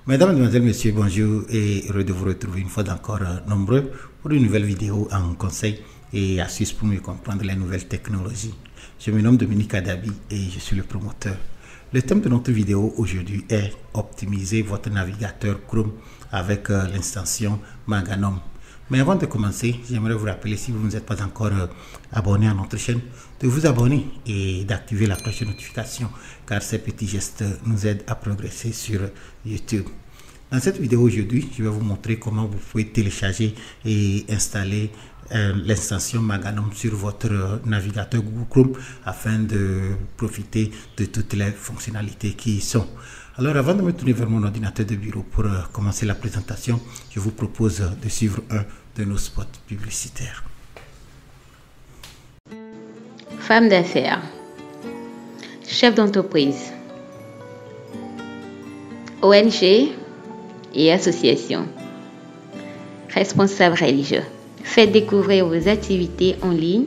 Mesdames, Mesdemoiselles, Messieurs, bonjour et heureux de vous retrouver une fois encore nombreux pour une nouvelle vidéo en conseil et astuces pour mieux comprendre les nouvelles technologies. Je me nomme Dominique Adabi et je suis le promoteur. Le thème de notre vidéo aujourd'hui est optimiser votre navigateur Chrome avec l'extension Maganum. Mais avant de commencer, j'aimerais vous rappeler, si vous ne êtes pas encore abonné à notre chaîne, de vous abonner et d'activer la cloche de notification, car ces petits gestes nous aident à progresser sur YouTube. Dans cette vidéo aujourd'hui, je vais vous montrer comment vous pouvez télécharger et installer l'extension Maganum sur votre navigateur Google Chrome afin de profiter de toutes les fonctionnalités qui y sont. Alors avant de me tourner vers mon ordinateur de bureau pour commencer la présentation, je vous propose de suivre un de nos spots publicitaires. Femme d'affaires, chef d'entreprise, ONG et associations, responsables religieux. Faites découvrir vos activités en ligne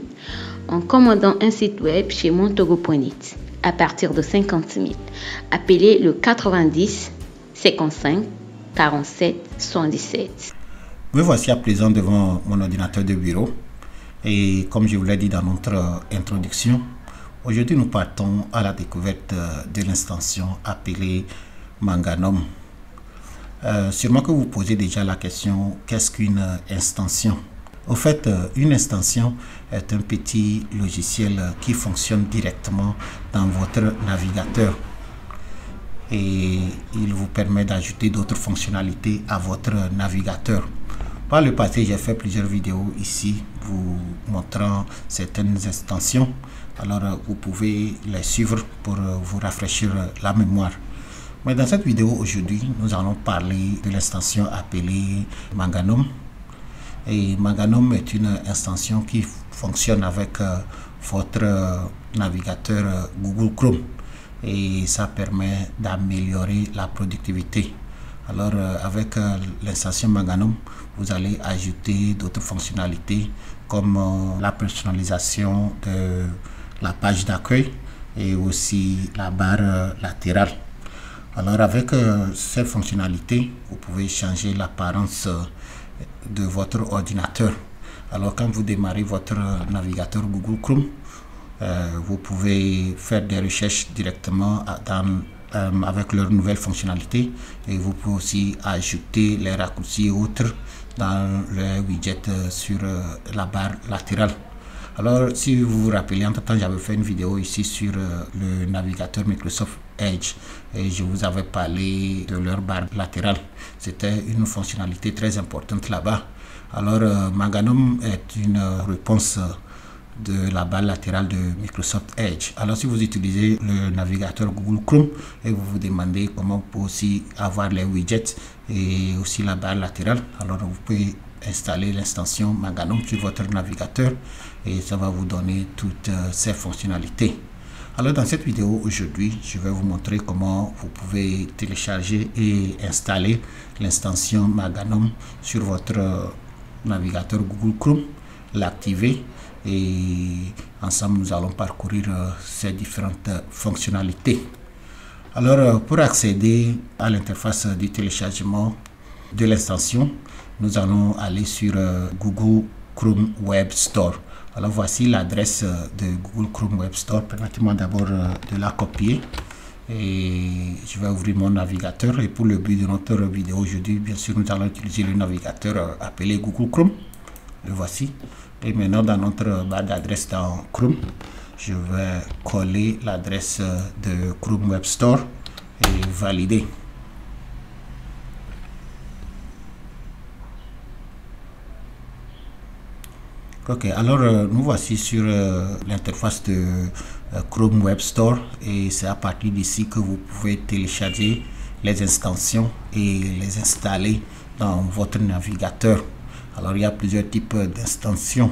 en commandant un site web chez Montogo.net à partir de 50 000. Appelez le 90 55 47 77. Me voici à présent devant mon ordinateur de bureau et comme je vous l'ai dit dans notre introduction, aujourd'hui nous partons à la découverte de l'extension appelée Maganum. Sûrement que vous posez déjà la question, qu'est-ce qu'une extension? Au fait, une extension est un petit logiciel qui fonctionne directement dans votre navigateur et il vous permet d'ajouter d'autres fonctionnalités à votre navigateur. Par le passé, j'ai fait plusieurs vidéos ici vous montrant certaines extensions. Alors, vous pouvez les suivre pour vous rafraîchir la mémoire. Mais dans cette vidéo aujourd'hui, nous allons parler de l'extension appelée Maganum. Et Maganum est une extension qui fonctionne avec votre navigateur Google Chrome et ça permet d'améliorer la productivité. Alors avec l'extension Maganum, vous allez ajouter d'autres fonctionnalités comme la personnalisation de la page d'accueil et aussi la barre latérale. Alors avec ces fonctionnalités, vous pouvez changer l'apparence de votre ordinateur. Alors quand vous démarrez votre navigateur Google Chrome, vous pouvez faire des recherches directement avec leurs nouvelles fonctionnalités et vous pouvez aussi ajouter les raccourcis et autres dans le widget sur la barre latérale. Alors si vous vous rappelez, entre temps j'avais fait une vidéo ici sur le navigateur Microsoft Edge et je vous avais parlé de leur barre latérale. C'était une fonctionnalité très importante là-bas. Alors Maganum est une réponse de la barre latérale de Microsoft Edge. Alors si vous utilisez le navigateur Google Chrome et vous vous demandez comment vous pouvez aussi avoir les widgets et aussi la barre latérale, alors vous pouvez installer l'extension Maganum sur votre navigateur et ça va vous donner toutes ces fonctionnalités. Alors dans cette vidéo aujourd'hui, je vais vous montrer comment vous pouvez télécharger et installer l'extension Maganum sur votre navigateur Google Chrome, l'activer et ensemble nous allons parcourir ces différentes fonctionnalités. Alors pour accéder à l'interface du téléchargement de l'extension, nous allons aller sur Google Chrome Web Store. Alors voici l'adresse de Google Chrome Web Store. Permettez-moi d'abord de la copier et je vais ouvrir mon navigateur. Et pour le but de notre vidéo aujourd'hui, bien sûr, nous allons utiliser le navigateur appelé Google Chrome. Le voici. Et maintenant, dans notre barre d'adresse dans Chrome, je vais coller l'adresse de Chrome Web Store et valider. Ok, alors nous voici sur l'interface de Chrome Web Store et c'est à partir d'ici que vous pouvez télécharger les extensions et les installer dans votre navigateur. Alors il y a plusieurs types d'extensions.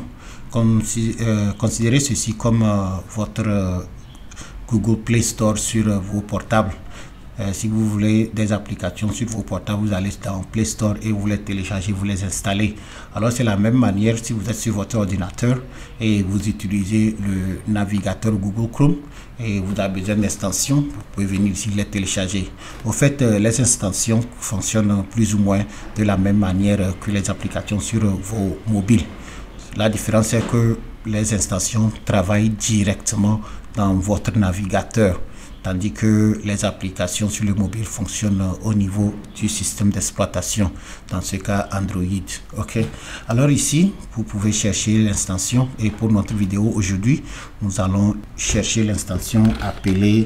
Considérez ceci comme votre Google Play Store sur vos portables. Si vous voulez des applications sur vos portables, vous allez dans Play Store et vous les téléchargez, vous les installez. Alors c'est la même manière si vous êtes sur votre ordinateur et vous utilisez le navigateur Google Chrome et vous avez besoin d'extensions, vous pouvez venir ici les télécharger. Au fait, les extensions fonctionnent plus ou moins de la même manière que les applications sur vos mobiles. La différence c'est que les extensions travaillent directement dans votre navigateur, tandis que les applications sur le mobile fonctionnent au niveau du système d'exploitation, dans ce cas Android. Ok. Alors ici, vous pouvez chercher l'extension et pour notre vidéo aujourd'hui, nous allons chercher l'extension appelée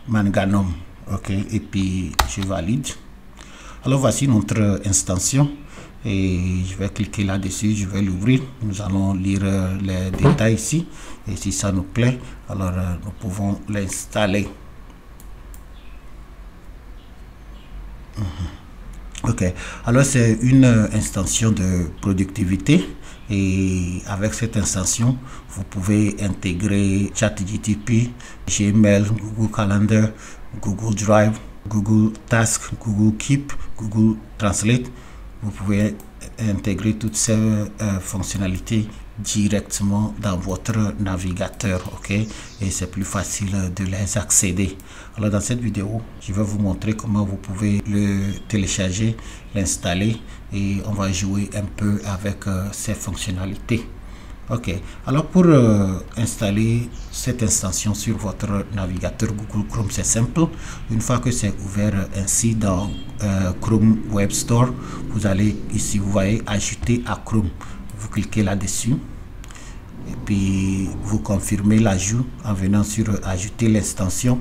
Manganum. Ok. Et puis je valide. Alors voici notre extension. Et je vais cliquer là-dessus, je vais l'ouvrir. Nous allons lire les détails ici. Et si ça nous plaît, alors nous pouvons l'installer. Ok, alors c'est une extension de productivité. Et avec cette extension, vous pouvez intégrer ChatGPT, Gmail, Google Calendar, Google Drive, Google Task, Google Keep, Google Translate. Vous pouvez intégrer toutes ces fonctionnalités directement dans votre navigateur, ok, et c'est plus facile de les accéder. Alors dans cette vidéo, je vais vous montrer comment vous pouvez le télécharger, l'installer et on va jouer un peu avec ces fonctionnalités. Ok, alors pour installer cette extension sur votre navigateur Google Chrome, c'est simple. Une fois que c'est ouvert ainsi dans Chrome Web Store, vous allez ici, vous voyez, ajouter à Chrome. Vous cliquez là-dessus et puis vous confirmez l'ajout en venant sur ajouter l'extension.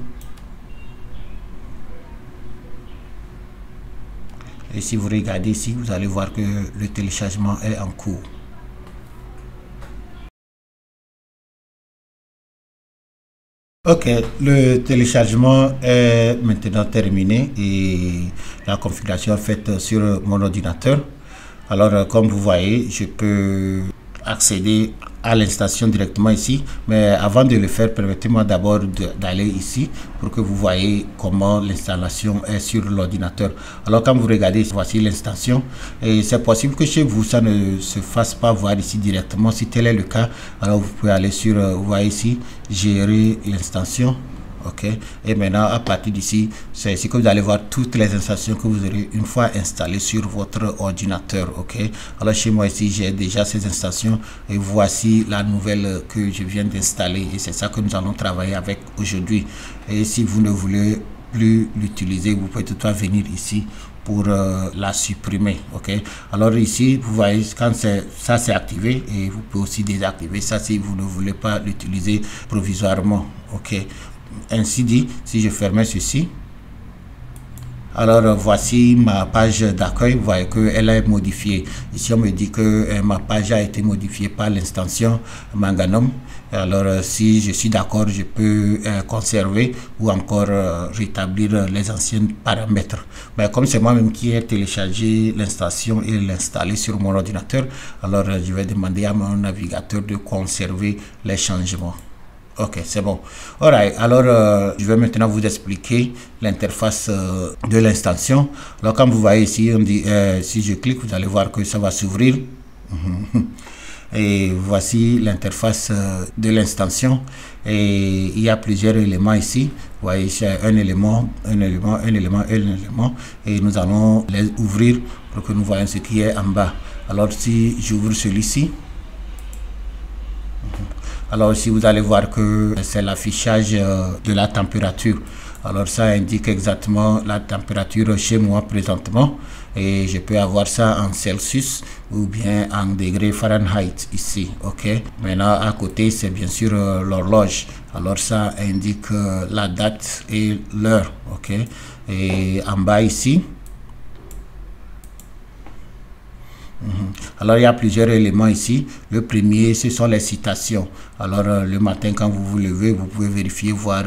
Et si vous regardez ici, vous allez voir que le téléchargement est en cours. Ok, le téléchargement est maintenant terminé et la configuration est faite sur mon ordinateur. Alors, comme vous voyez, je peux accéder à l'installation directement ici, mais avant de le faire, permettez-moi d'abord d'aller ici pour que vous voyez comment l'installation est sur l'ordinateur. Alors quand vous regardez, voici l'installation et c'est possible que chez vous ça ne se fasse pas voir ici directement. Si tel est le cas, alors vous pouvez aller sur, vous voyez ici, gérer l'installation. Ok, et maintenant à partir d'ici, c'est ici que vous allez voir toutes les installations que vous aurez une fois installées sur votre ordinateur. Ok, alors chez moi ici j'ai déjà ces installations et voici la nouvelle que je viens d'installer et c'est ça que nous allons travailler avec aujourd'hui. Et si vous ne voulez plus l'utiliser, vous pouvez toutefois venir ici pour la supprimer. Ok, alors ici vous voyez quand ça c'est activé et vous pouvez aussi désactiver ça si vous ne voulez pas l'utiliser provisoirement. Ok, ainsi dit, si je fermais ceci, alors voici ma page d'accueil. Vous voyez qu'elle est modifiée. Ici on me dit que ma page a été modifiée par l'extension Manganum. Alors si je suis d'accord, je peux conserver ou encore rétablir les anciens paramètres. Mais comme c'est moi-même qui ai téléchargé l'installation et l'installer sur mon ordinateur, alors je vais demander à mon navigateur de conserver les changements. Ok, c'est bon. Alright, alors je vais maintenant vous expliquer l'interface de l'installation. Alors comme vous voyez ici, on dit, si je clique, vous allez voir que ça va s'ouvrir. Et voici l'interface de l'installation. Et il y a plusieurs éléments ici. Vous voyez, c'est un élément, un élément, un élément, un élément. Et nous allons les ouvrir pour que nous voyons ce qui est en bas. Alors si j'ouvre celui-ci, alors ici vous allez voir que c'est l'affichage de la température. Alors ça indique exactement la température chez moi présentement et je peux avoir ça en Celsius ou bien en degrés Fahrenheit ici. Ok, maintenant à côté c'est bien sûr l'horloge. Alors ça indique la date et l'heure. Ok, et en bas ici, alors il y a plusieurs éléments ici. Le premier, ce sont les citations. Alors le matin quand vous vous levez, vous pouvez vérifier, voir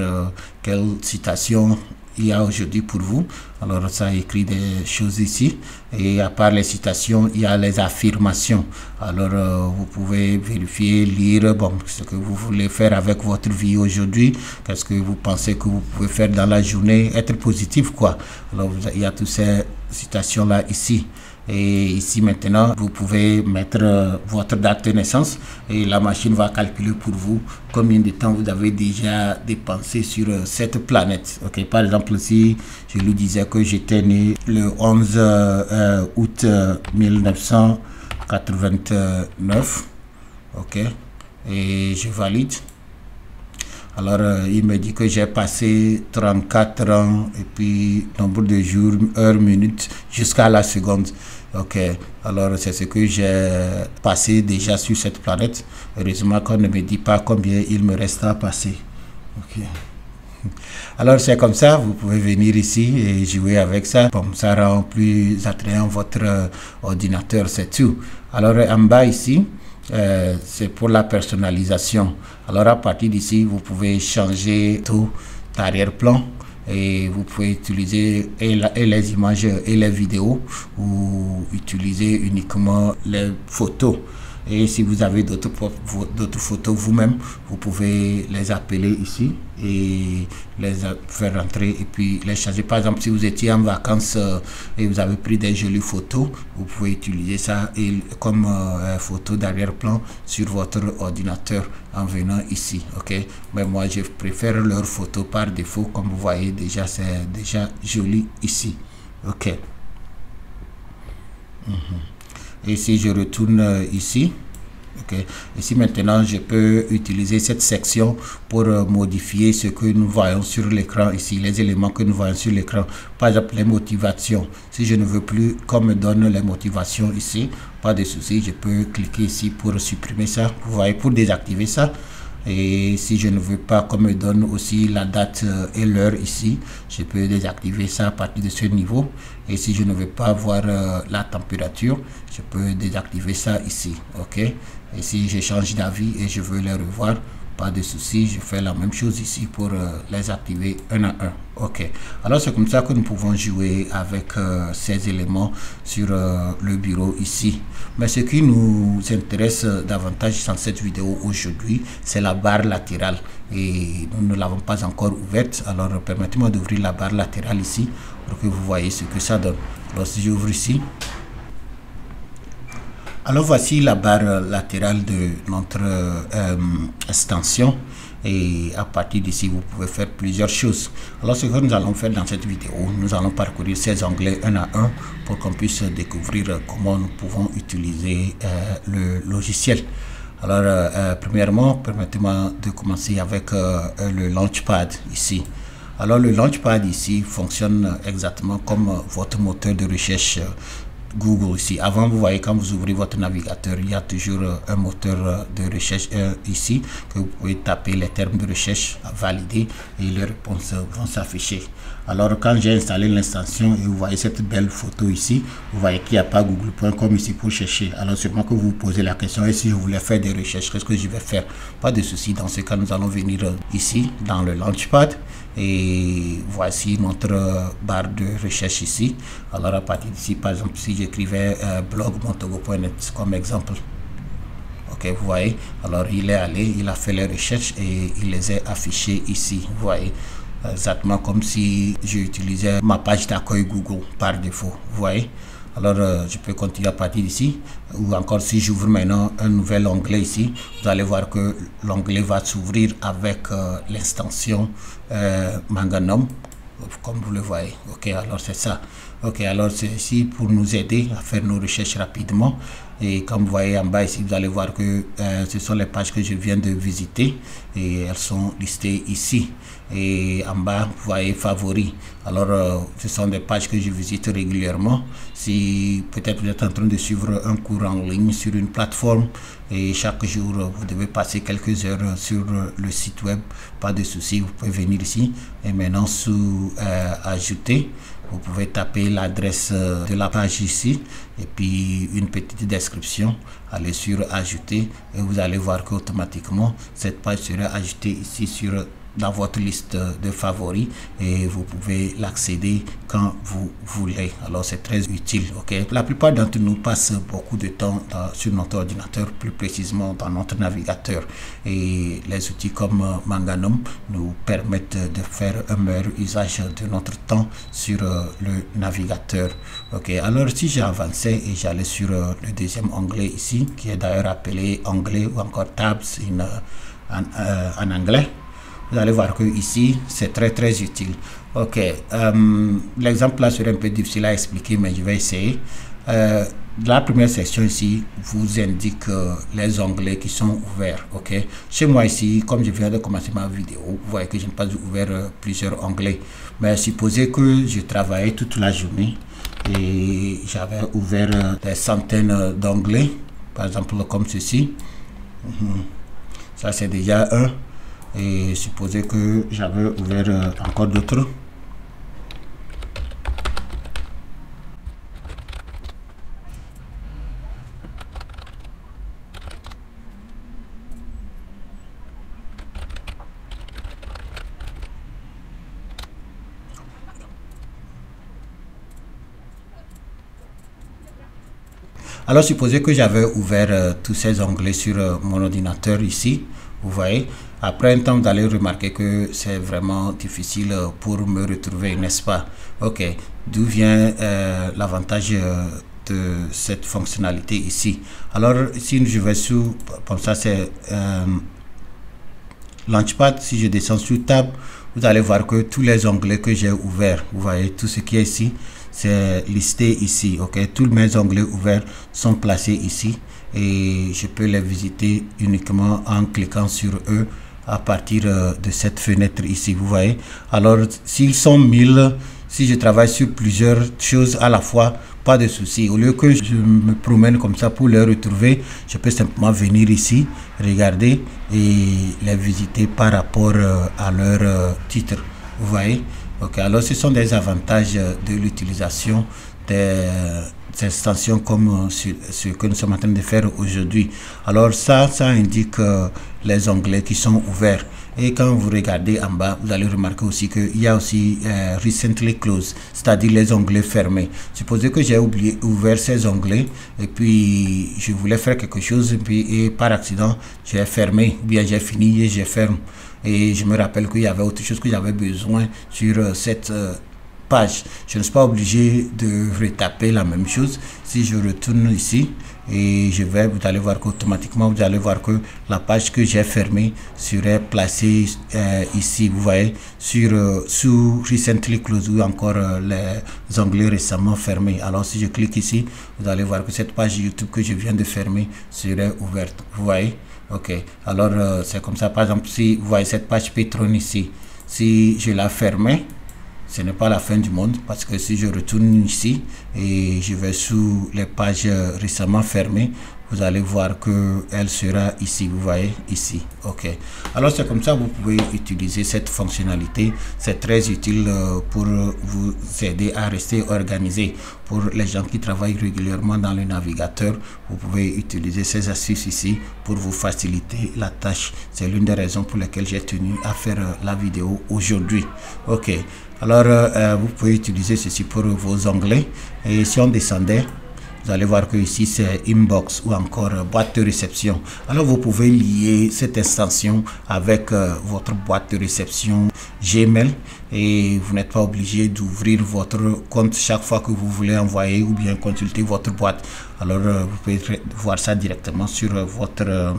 quelle citation il y a aujourd'hui pour vous. Alors ça écrit des choses ici. Et à part les citations, il y a les affirmations. Alors vous pouvez vérifier, lire ce que vous voulez faire avec votre vie aujourd'hui. Qu'est-ce que vous pensez que vous pouvez faire dans la journée. Être positif quoi. Alors il y a toutes ces citations là ici. Et ici maintenant, vous pouvez mettre votre date de naissance et la machine va calculer pour vous combien de temps vous avez déjà dépensé sur cette planète. Ok, par exemple, si je lui disais que j'étais né le 11 août 1989, ok, et je valide. Alors, il me dit que j'ai passé 34 ans et puis nombre de jours, heures, minutes, jusqu'à la seconde. Ok, alors c'est ce que j'ai passé déjà sur cette planète. Heureusement qu'on ne me dit pas combien il me reste à passer. Ok. Alors c'est comme ça, vous pouvez venir ici et jouer avec ça. Bon, ça rend plus attrayant votre ordinateur, c'est tout. Alors en bas ici, c'est pour la personnalisation. Alors à partir d'ici, vous pouvez changer tout l'arrière-plan et vous pouvez utiliser et les images et les vidéos ou utiliser uniquement les photos. Et si vous avez d'autres photos vous-même, vous pouvez les appeler ici et les faire rentrer et puis les changer. Par exemple, si vous étiez en vacances et vous avez pris des jolies photos, vous pouvez utiliser ça comme photo d'arrière-plan sur votre ordinateur en venant ici. Ok, mais moi je préfère leurs photos par défaut. Comme vous voyez déjà, c'est déjà joli ici. Ok. Et si je retourne ici, okay, ici maintenant je peux utiliser cette section pour modifier ce que nous voyons sur l'écran ici, les éléments que nous voyons sur l'écran. Par exemple les motivations, si je ne veux plus qu'on me donne les motivations ici, pas de souci, je peux cliquer ici pour supprimer ça, vous voyez, pour désactiver ça. Et si je ne veux pas qu'on me donne aussi la date et l'heure ici, je peux désactiver ça à partir de ce niveau. Et si je ne veux pas voir la température, je peux désactiver ça ici. Ok. Et si je change d'avis et je veux les revoir, pas de souci, je fais la même chose ici pour les activer un à un. Ok, alors c'est comme ça que nous pouvons jouer avec ces éléments sur le bureau ici. Mais ce qui nous intéresse davantage dans cette vidéo aujourd'hui, c'est la barre latérale et nous ne l'avons pas encore ouverte. Alors permettez-moi d'ouvrir la barre latérale ici pour que vous voyez ce que ça donne. Alors si j'ouvre ici, alors voici la barre latérale de notre extension et à partir d'ici vous pouvez faire plusieurs choses. Alors ce que nous allons faire dans cette vidéo, nous allons parcourir ces onglets un à un pour qu'on puisse découvrir comment nous pouvons utiliser le logiciel. Alors premièrement, permettez-moi de commencer avec le Launchpad ici. Alors le Launchpad ici fonctionne exactement comme votre moteur de recherche Google ici. Avant, vous voyez, quand vous ouvrez votre navigateur, il y a toujours un moteur de recherche ici que vous pouvez taper les termes de recherche à valider et les réponses vont s'afficher. Alors quand j'ai installé l'extension et vous voyez cette belle photo ici, vous voyez qu'il n'y a pas google.com ici pour chercher. Alors sûrement que vous vous posez la question, et si je voulais faire des recherches, qu'est-ce que je vais faire? Pas de souci, dans ce cas nous allons venir ici dans le Launchpad et voici notre barre de recherche ici. Alors à partir d'ici, par exemple, si j'écrivais blog montogo.net comme exemple, ok, vous voyez, alors il est allé, il a fait les recherches et il les a affichées ici, vous voyez, exactement comme si j'utilisais ma page d'accueil Google par défaut, vous voyez. Alors je peux continuer à partir d'ici, ou encore si j'ouvre maintenant un nouvel onglet ici, vous allez voir que l'onglet va s'ouvrir avec l'extension Manganum, comme vous le voyez. Ok, alors c'est ça. Ok, alors c'est ici pour nous aider à faire nos recherches rapidement. Et comme vous voyez en bas ici, vous allez voir que ce sont les pages que je viens de visiter et elles sont listées ici. Et en bas, vous voyez favoris. Alors, ce sont des pages que je visite régulièrement. Si peut-être vous êtes en train de suivre un cours en ligne sur une plateforme et chaque jour, vous devez passer quelques heures sur le site web, pas de souci, vous pouvez venir ici. Et maintenant, sous ajouter, vous pouvez taper l'adresse de la page ici et puis une petite description. Allez sur ajouter et vous allez voir qu'automatiquement cette page sera ajoutée ici sur dans votre liste de favoris et vous pouvez l'accéder quand vous voulez. Alors c'est très utile. Ok, la plupart d'entre nous passent beaucoup de temps sur notre ordinateur, plus précisément dans notre navigateur, et les outils comme Manganum nous permettent de faire un meilleur usage de notre temps sur le navigateur. Ok, alors si j'avançais et j'allais sur le deuxième onglet ici, qui est d'ailleurs appelé onglet ou encore tabs en anglais, vous allez voir que ici c'est très utile. Ok, l'exemple là serait un peu difficile à expliquer, mais je vais essayer. La première section ici vous indique les onglets qui sont ouverts. Ok, chez moi ici, comme je viens de commencer ma vidéo, vous voyez que je n'ai pas ouvert plusieurs onglets, mais supposez que je travaillais toute la journée et j'avais ouvert des centaines d'onglets, par exemple comme ceci. Ça c'est déjà un, et supposez que j'avais ouvert encore d'autres. Alors supposez que j'avais ouvert tous ces onglets sur mon ordinateur ici, vous voyez. Après un temps, vous allez remarquer que c'est vraiment difficile pour me retrouver, n'est-ce pas? Ok, d'où vient l'avantage de cette fonctionnalité ici. Alors si je vais sous, comme ça c'est Launchpad, si je descends sur Tab, vous allez voir que tous les onglets que j'ai ouverts, vous voyez tout ce qui est ici, c'est listé ici. Ok, tous mes onglets ouverts sont placés ici et je peux les visiter uniquement en cliquant sur eux à partir de cette fenêtre ici, vous voyez. Alors s'ils sont 1000, si je travaille sur plusieurs choses à la fois, pas de souci. Au lieu que je me promène comme ça pour les retrouver, je peux simplement venir ici, regarder et les visiter par rapport à leur titre, vous voyez. Ok, alors ce sont des avantages de l'utilisation des extensions comme ce que nous sommes en train de faire aujourd'hui. Alors ça indique les onglets qui sont ouverts. Et quand vous regardez en bas, vous allez remarquer aussi qu'il y a aussi Recently Closed, c'est-à-dire les onglets fermés. Supposez que j'ai ouvert ces onglets et puis je voulais faire quelque chose et par accident j'ai fermé, ou bien j'ai fini et j'ai fermé. Et je me rappelle qu'il y avait autre chose que j'avais besoin sur cette page. Je ne suis pas obligé de retaper la même chose. Si je retourne ici et vous allez voir qu'automatiquement vous allez voir que la page que j'ai fermée serait placée ici, vous voyez, sous Recently Closed ou encore les onglets récemment fermés. Alors si je clique ici, vous allez voir que cette page YouTube que je viens de fermer serait ouverte, vous voyez. Ok, alors c'est comme ça. Par exemple, si vous voyez cette page Patreon ici, si je la fermais, ce n'est pas la fin du monde, parce que si je retourne ici et je vais sous les pages récemment fermées, vous allez voir que elle sera ici, vous voyez ici. Ok, alors c'est comme ça vous pouvez utiliser cette fonctionnalité. C'est très utile pour vous aider à rester organisé. Pour les gens qui travaillent régulièrement dans le navigateur, vous pouvez utiliser ces astuces ici pour vous faciliter la tâche. C'est l'une des raisons pour lesquelles j'ai tenu à faire la vidéo aujourd'hui. Ok, alors vous pouvez utiliser ceci pour vos onglets. Et si on descendait, vous allez voir que ici c'est inbox ou encore boîte de réception. Alors vous pouvez lier cette extension avec votre boîte de réception Gmail et vous n'êtes pas obligé d'ouvrir votre compte chaque fois que vous voulez envoyer ou bien consulter votre boîte. Alors vous pouvez voir ça directement sur votre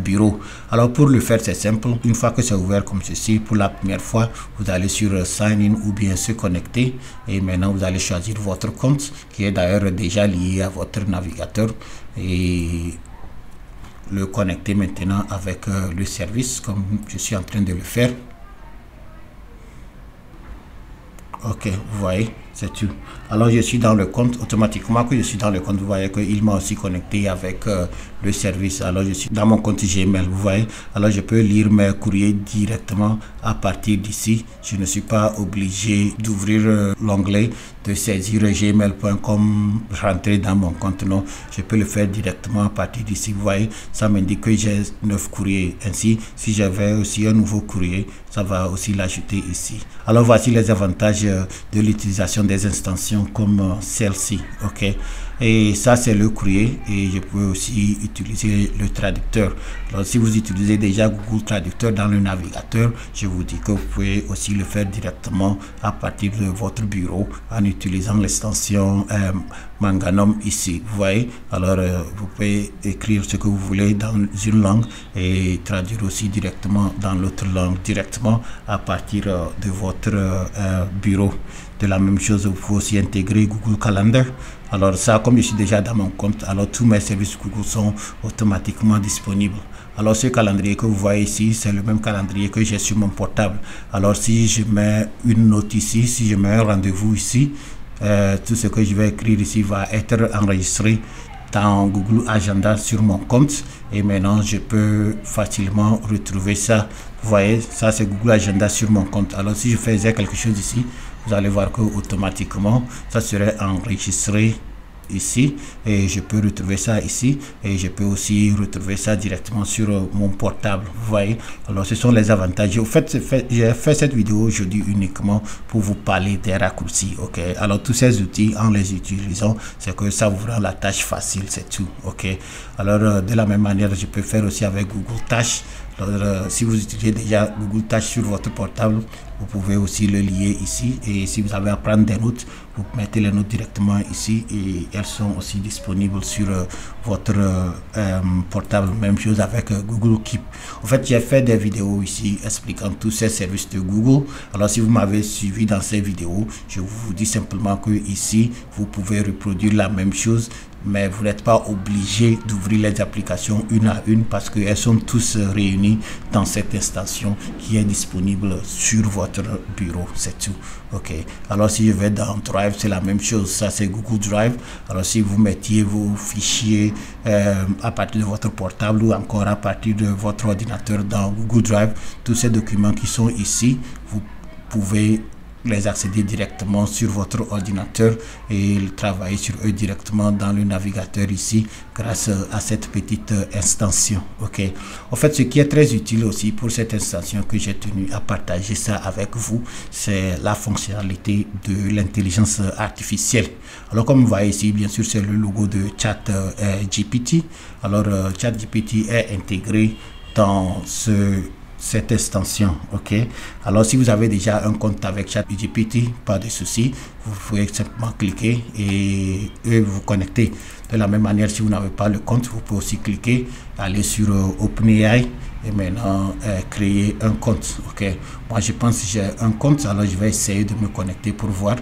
bureau. Alors pour le faire, c'est simple. Une fois que c'est ouvert comme ceci, pour la première fois, vous allez sur Sign in ou bien se connecter et maintenant vous allez choisir votre compte qui est d'ailleurs déjà lié à votre navigateur et le connecter maintenant avec le service comme je suis en train de le faire. Ok, vous voyez, C'est tout. Alors je suis dans le compte, automatiquement que je suis dans le compte, vous voyez qu'il m'a aussi connecté avec le service. Alors je suis dans mon compte Gmail, vous voyez. Alors je peux lire mes courriers directement à partir d'ici. Je ne suis pas obligé d'ouvrir l'onglet, de saisir gmail.com, rentrer dans mon compte. Non, je peux le faire directement à partir d'ici. Vous voyez, ça m'indique que j'ai 9 courriers. Ainsi, si j'avais aussi un nouveau courrier, ça va aussi l'ajouter ici. Alors voici les avantages de l'utilisation des extensions comme celle-ci. Ok, et ça c'est le courrier, et je peux aussi utiliser le traducteur. Alors si vous utilisez déjà Google Traducteur dans le navigateur, je vous dis que vous pouvez aussi le faire directement à partir de votre bureau en utilisant l'extension Manganum ici. Vous voyez, alors vous pouvez écrire ce que vous voulez dans une langue et traduire aussi directement dans l'autre langue directement à partir de votre bureau. De la même chose, vous pouvez aussi intégrer Google Calendar. Alors ça, comme je suis déjà dans mon compte, alors tous mes services Google sont automatiquement disponibles. Alors ce calendrier que vous voyez ici, c'est le même calendrier que j'ai sur mon portable. Alors si je mets une note ici, si je mets un rendez-vous ici, tout ce que je vais écrire ici va être enregistré dans Google Agenda sur mon compte, et maintenant je peux facilement retrouver ça. Vous voyez, ça c'est Google Agenda sur mon compte. Alors si je faisais quelque chose ici, vous allez voir que automatiquement ça serait enregistré ici, et je peux retrouver ça ici, et je peux aussi retrouver ça directement sur mon portable. Vous voyez, alors ce sont les avantages. Au fait, j'ai fait cette vidéo aujourd'hui uniquement pour vous parler des raccourcis. Ok, alors tous ces outils, en les utilisant, c'est que ça vous rend la tâche facile, c'est tout. Ok, alors de la même manière, je peux faire aussi avec Google Tâches. Alors, si vous utilisez déjà Google Tâches sur votre portable, vous pouvez aussi le lier ici, et si vous avez à prendre des notes, vous mettez les notes directement ici, et elles sont aussi disponibles sur votre portable. Même chose avec Google Keep. En fait, j'ai fait des vidéos ici expliquant tous ces services de Google. Alors si vous m'avez suivi dans ces vidéos, je vous dis simplement que ici vous pouvez reproduire la même chose, mais vous n'êtes pas obligé d'ouvrir les applications une à une, parce qu'elles sont tous réunies dans cette extension qui est disponible sur votre bureau. C'est tout. Ok, alors si je vais dans Drive, c'est la même chose. Ça c'est Google Drive. Alors si vous mettiez vos fichiers à partir de votre portable ou encore à partir de votre ordinateur dans Google Drive, tous ces documents qui sont ici, vous pouvez les accéder directement sur votre ordinateur et travailler sur eux directement dans le navigateur ici grâce à cette petite extension. Ok, en fait, ce qui est très utile aussi pour cette extension que j'ai tenu à partager ça avec vous, c'est la fonctionnalité de l'intelligence artificielle. Alors comme vous voyez ici, bien sûr c'est le logo de ChatGPT. Alors ChatGPT est intégré dans cette extension. Ok, alors si vous avez déjà un compte avec ChatGPT, pas de souci, vous pouvez simplement cliquer et vous connecter. De la même manière, si vous n'avez pas le compte, vous pouvez aussi cliquer, aller sur OpenAI et maintenant créer un compte. Ok, moi je pense que j'ai un compte, alors je vais essayer de me connecter pour voir.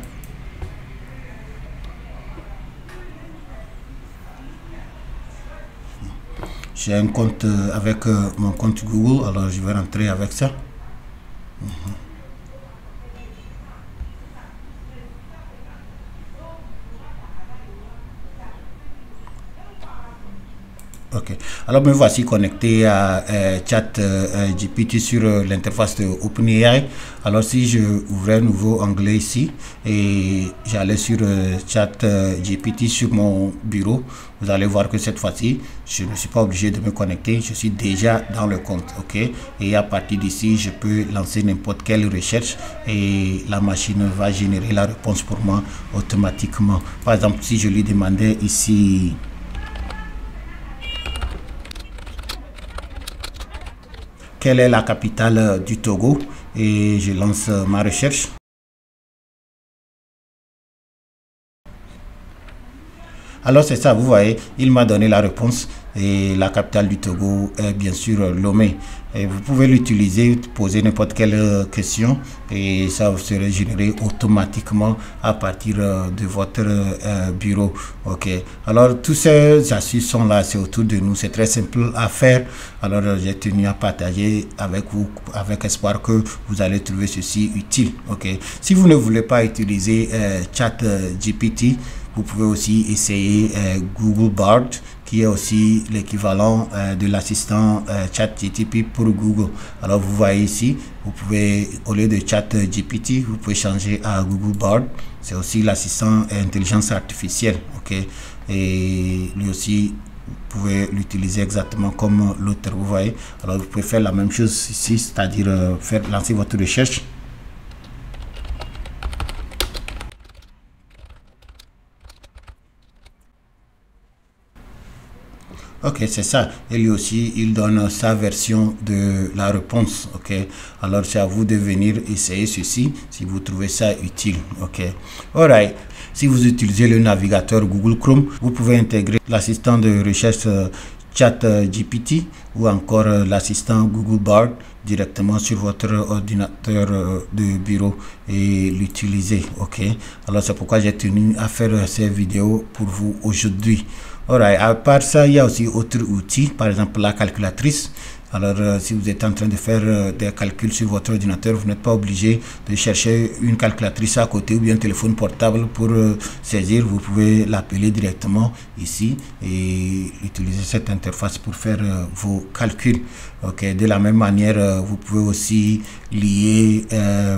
J'ai un compte avec mon compte Google, alors je vais rentrer avec ça. Ok, alors me voici connecté à ChatGPT sur l'interface de OpenAI. Alors si je ouvrais un nouveau onglet ici et j'allais sur ChatGPT sur mon bureau, vous allez voir que cette fois-ci je ne suis pas obligé de me connecter, je suis déjà dans le compte. Ok, et à partir d'ici je peux lancer n'importe quelle recherche et la machine va générer la réponse pour moi automatiquement. Par exemple, si je lui demandais ici quelle est la capitale du Togo, et je lance ma recherche. Alors c'est ça, vous voyez, il m'a donné la réponse. et la capitale du Togo est bien sûr Lomé. Et vous pouvez l'utiliser, poser n'importe quelle question et ça serait généré automatiquement à partir de votre bureau. Ok. Alors tous ces astuces sont là, c'est autour de nous, c'est très simple à faire. Alors j'ai tenu à partager avec vous, avec espoir que vous allez trouver ceci utile. Ok. Si vous ne voulez pas utiliser ChatGPT, vous pouvez aussi essayer Google Bard, qui est aussi l'équivalent de l'assistant ChatGPT pour Google. Alors vous voyez ici, vous pouvez, au lieu de ChatGPT, vous pouvez changer à Google Bard. C'est aussi l'assistant intelligence artificielle. Ok. Et lui aussi, vous pouvez l'utiliser exactement comme l'autre. Vous voyez. Alors vous pouvez faire la même chose ici, c'est-à-dire lancer votre recherche. Ok, c'est ça. Et lui aussi, il donne sa version de la réponse. Ok. Alors, c'est à vous de venir essayer ceci si vous trouvez ça utile. Ok. Alright. Si vous utilisez le navigateur Google Chrome, vous pouvez intégrer l'assistant de recherche ChatGPT ou encore l'assistant Google Bard directement sur votre ordinateur de bureau et l'utiliser. Ok. Alors, c'est pourquoi j'ai tenu à faire ces vidéos pour vous aujourd'hui. Alright, à part ça, il y a aussi d'autres outils, par exemple la calculatrice. Alors, si vous êtes en train de faire des calculs sur votre ordinateur, vous n'êtes pas obligé de chercher une calculatrice à côté ou bien un téléphone portable pour saisir. Vous pouvez l'appeler directement ici et utiliser cette interface pour faire vos calculs. Ok. De la même manière, vous pouvez aussi lier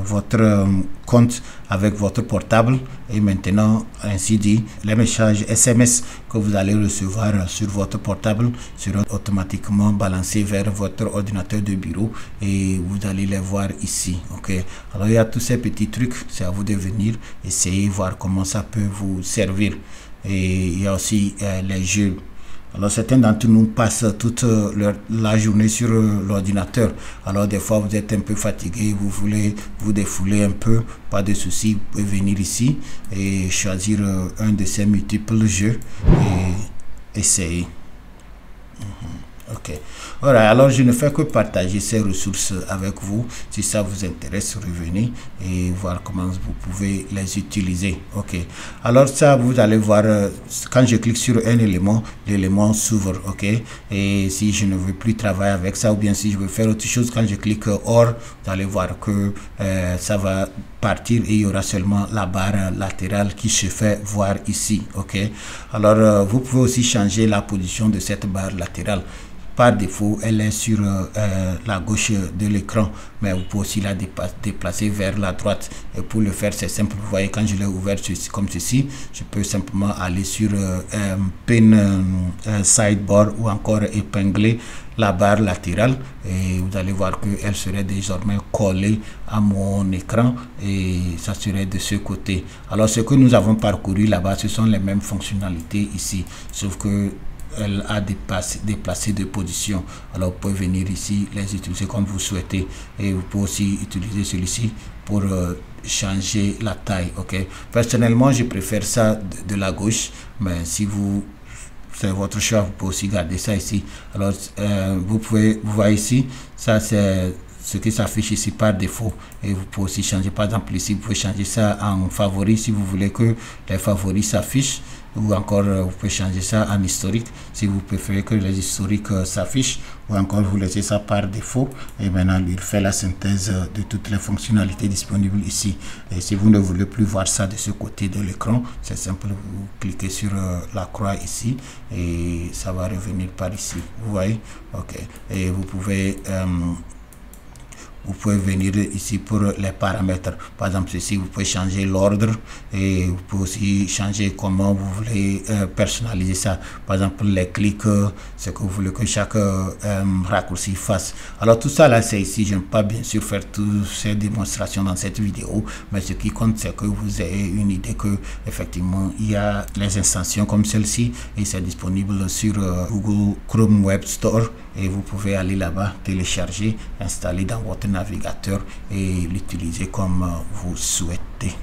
votre compte avec votre portable et maintenant, ainsi dit, les messages SMS que vous allez recevoir sur votre portable seront automatiquement balancés vers votre ordinateur de bureau et vous allez les voir ici. Ok. Alors il y a tous ces petits trucs, c'est à vous de venir essayer voir comment ça peut vous servir. Et il y a aussi les jeux. Alors certains d'entre nous passent toute la journée sur l'ordinateur. Alors des fois vous êtes un peu fatigué, vous voulez vous défouler un peu, pas de souci, vous pouvez venir ici et choisir un de ces multiples jeux et essayer. Ok. Voilà, alors je ne fais que partager ces ressources avec vous. Si ça vous intéresse, revenez et voir comment vous pouvez les utiliser. Ok. Alors ça, vous allez voir, quand je clique sur un élément, l'élément s'ouvre. Ok. Et si je ne veux plus travailler avec ça ou bien si je veux faire autre chose, quand je clique hors, vous allez voir que ça va partir et il y aura seulement la barre latérale qui se fait voir ici. Ok. Alors vous pouvez aussi changer la position de cette barre latérale. Par défaut, elle est sur la gauche de l'écran, mais vous pouvez aussi la déplacer vers la droite. Et pour le faire, c'est simple. Vous voyez, quand je l'ai ouvert comme ceci, je peux simplement aller sur Pin Sidebar ou encore épingler la barre latérale et vous allez voir qu'elle serait désormais collée à mon écran et ça serait de ce côté. Alors, ce que nous avons parcouru là-bas, ce sont les mêmes fonctionnalités ici, sauf que elle a déplacé de position. Alors vous pouvez venir ici les utiliser comme vous souhaitez et vous pouvez aussi utiliser celui-ci pour changer la taille. Ok. Personnellement, je préfère ça de la gauche, mais si vous c'est votre choix, vous pouvez aussi garder ça ici. Alors vous voyez ici, ça c'est ce qui s'affiche ici par défaut et vous pouvez aussi changer. Par exemple ici, vous pouvez changer ça en favori si vous voulez que les favoris s'affichent, ou encore vous pouvez changer ça en historique si vous préférez que les historiques s'affichent, ou encore vous laissez ça par défaut et maintenant il fait la synthèse de toutes les fonctionnalités disponibles ici. Et si vous ne voulez plus voir ça de ce côté de l'écran, c'est simple, vous cliquez sur la croix ici et ça va revenir par ici, vous voyez. Ok. Et vous pouvez venir ici pour les paramètres. Par exemple, ceci, vous pouvez changer l'ordre et vous pouvez aussi changer comment vous voulez personnaliser ça. Par exemple, les clics, ce que vous voulez que chaque raccourci fasse. Alors, tout ça là, c'est ici. Je ne peux pas bien sûr faire toutes ces démonstrations dans cette vidéo, mais ce qui compte, c'est que vous ayez une idée que effectivement, il y a les extensions comme celle-ci et c'est disponible sur Google Chrome Web Store et vous pouvez aller là-bas, télécharger, installer dans votre navigateur et l'utiliser comme vous souhaitez.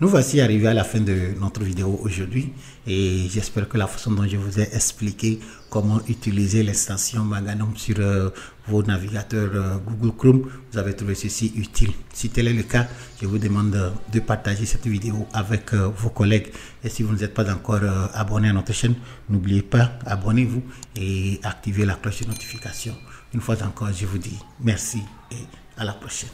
Nous voici arrivés à la fin de notre vidéo aujourd'hui et j'espère que la façon dont je vous ai expliqué comment utiliser l'extension Maganum sur vos navigateurs Google Chrome, vous avez trouvé ceci utile. Si tel est le cas, je vous demande de partager cette vidéo avec vos collègues. Et si vous n'êtes pas encore abonné à notre chaîne, n'oubliez pas, abonnez-vous et activez la cloche de notification. Une fois encore, je vous dis merci et à la prochaine.